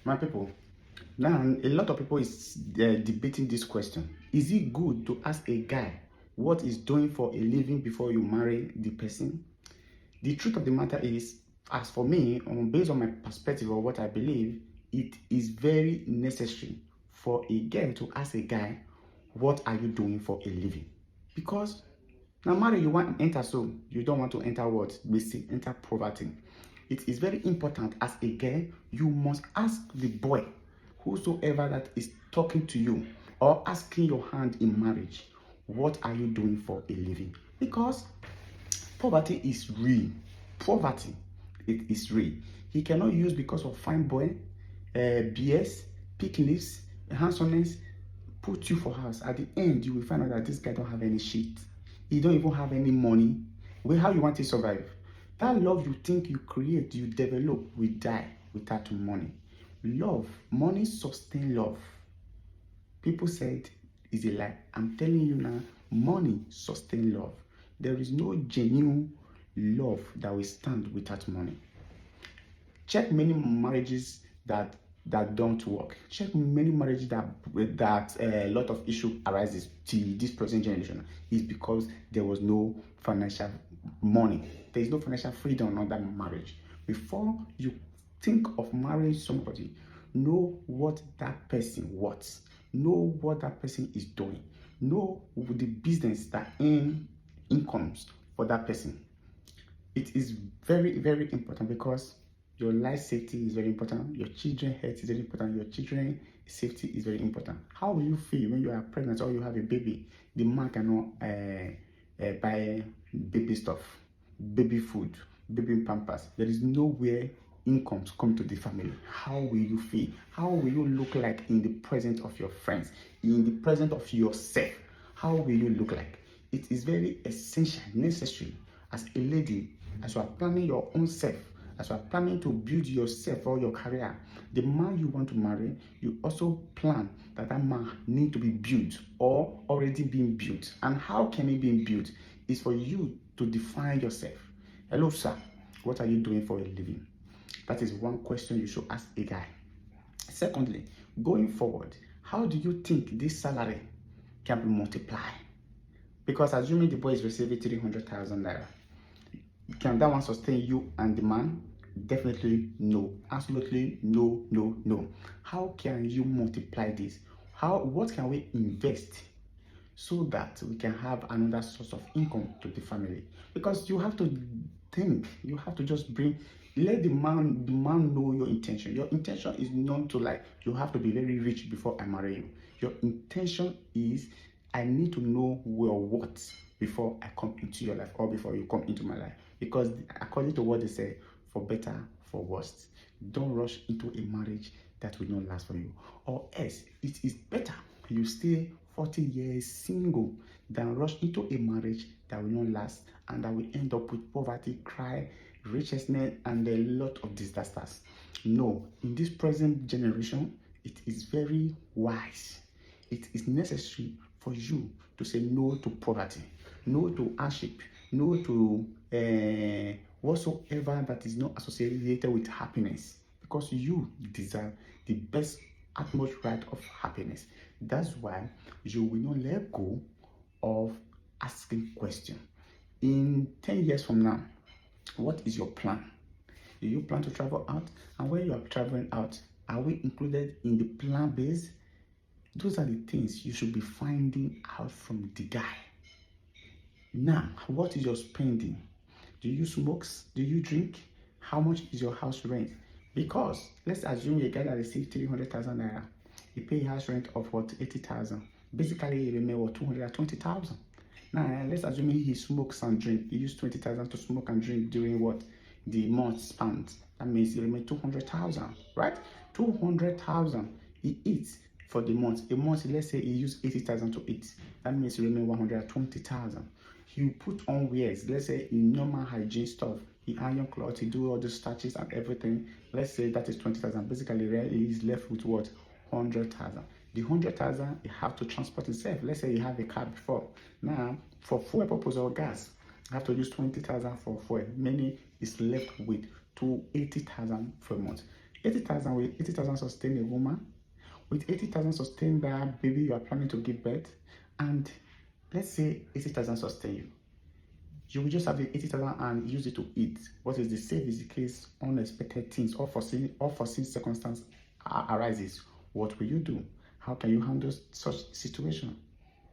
My people, now a lot of people is debating this question. Is it good to ask a guy what he's doing for a living before you marry the person? The truth of the matter is, as for me, based on my perspective or what I believe, it is very necessary for a girl to ask a guy, what are you doing for a living? Because now marriage you want to enter, so you don't want to enter what? Basic, enter poverty. It is very important as a girl, you must ask the boy, whosoever that is talking to you or asking your hand in marriage, what are you doing for a living? Because poverty is real. Poverty, it is real. He cannot use because of fine boy, BS, pick leaves, handsomeness, put you for house. At the end, you will find out that this guy don't have any shit. He don't even have any money. Well, how you want to survive? That love you think you create, you develop, will die without money. Love, money sustain love. People said it's a lie. I'm telling you now, money sustain love. There is no genuine love that will stand without money. Check many marriages that don't work. Check many marriages that a lot of issue arises to this present generation is because there was no financial money. There is no financial freedom on that marriage. Before you think of marrying somebody, know what that person wants. Know what that person is doing. Know the business that incomes for that person. It is very, very important because your life safety is very important. Your children health is very important. Your children safety is very important. How will you feel when you are pregnant or you have a baby? The man cannot buy baby stuff, baby food, baby pampers. There is nowhere incomes come to the family. How will you feel? How will you look like in the presence of your friends, in the presence of yourself? How will you look like? It is very essential, necessary as a lady, as you are planning your own self, as you are planning to build yourself or your career, the man you want to marry, you also plan that man need to be built or already being built. And how can it be built? Is for you to define yourself. Hello, sir. What are you doing for a living? That is one question you should ask a guy. Secondly, going forward, how do you think this salary can be multiplied? Because assuming the boy is receiving 300,000 naira, can that one sustain you and the man? Definitely no. Absolutely no, no, no. How can you multiply this? What can we invest so that we can have another source of income to the family? Because you have to think, you have to just let the man know your intention. Your intention is not to like, you have to be very rich before I marry you. Your intention is, I need to know your what before I come into your life or before you come into my life. Because according to what they say, for better, for worse, don't rush into a marriage that will not last for you. Or else, it is better you stay 40 years single than rush into a marriage that will not last and that will end up with poverty, cry, richness, and a lot of disasters. No, in this present generation, it is very wise. It is necessary for you to say no to poverty, no to hardship, no to whatsoever that is not associated with happiness, because you deserve the best utmost right of happiness. That's why you will not let go of asking questions. In 10 years from now, what is your plan? Do you plan to travel out? And when you are traveling out, are we included in the plan base? Those are the things you should be finding out from the guy. Now, what is your spending? Do you smoke? Do you drink? How much is your house rent? Because let's assume a guy that receives 300,000 naira, he pay house rent of what, 80,000. Basically, he remains what, 220,000. Now, let's assume he smokes and drink. He used 20,000 to smoke and drink during what, the month spans. That means he remains 200,000, right? 200,000 he eats for the month. A month, let's say he used 80,000 to eat. That means he remains 120,000. You put on wears, let's say in normal hygiene stuff, he iron clothes, he do all the starches and everything. Let's say that is 20,000. Basically, he is left with what, 100,000. The 100,000 he have to transport himself. Let's say he have a car before. Now, for fuel purpose or gas, you have to use 20,000 for fuel. Meaning is left with 80,000 for a month. 80,000 will 80,000 sustain a woman? With 80,000 sustain that baby you are planning to give birth? And let's say 80,000 sustain you. You will just have the 80,000 and use it to eat. What is the same is the case, unexpected things, unforeseen circumstance arises. What will you do? How can you handle such situation?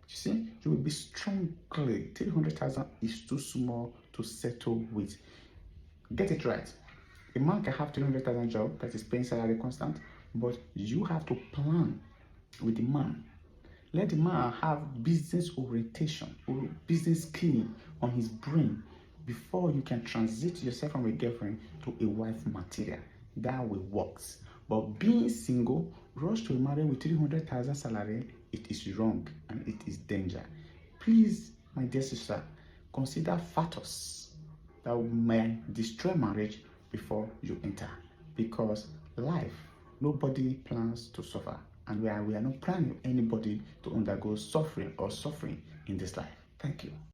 You see, you will be strongly. 300,000 is too small to settle with. Get it right. A man can have 300,000 job that is paying salary constant, but you have to plan with the man. Let the man have business orientation or business scheme on his brain before you can transit yourself from a girlfriend to a wife material. That will work. But being single, rush to a marriage with 300,000 salary, it is wrong and it is danger. Please, my dear sister, consider factors that may destroy marriage before you enter. Because life, nobody plans to suffer. And we are not planning anybody to undergo suffering in this life. Thank you.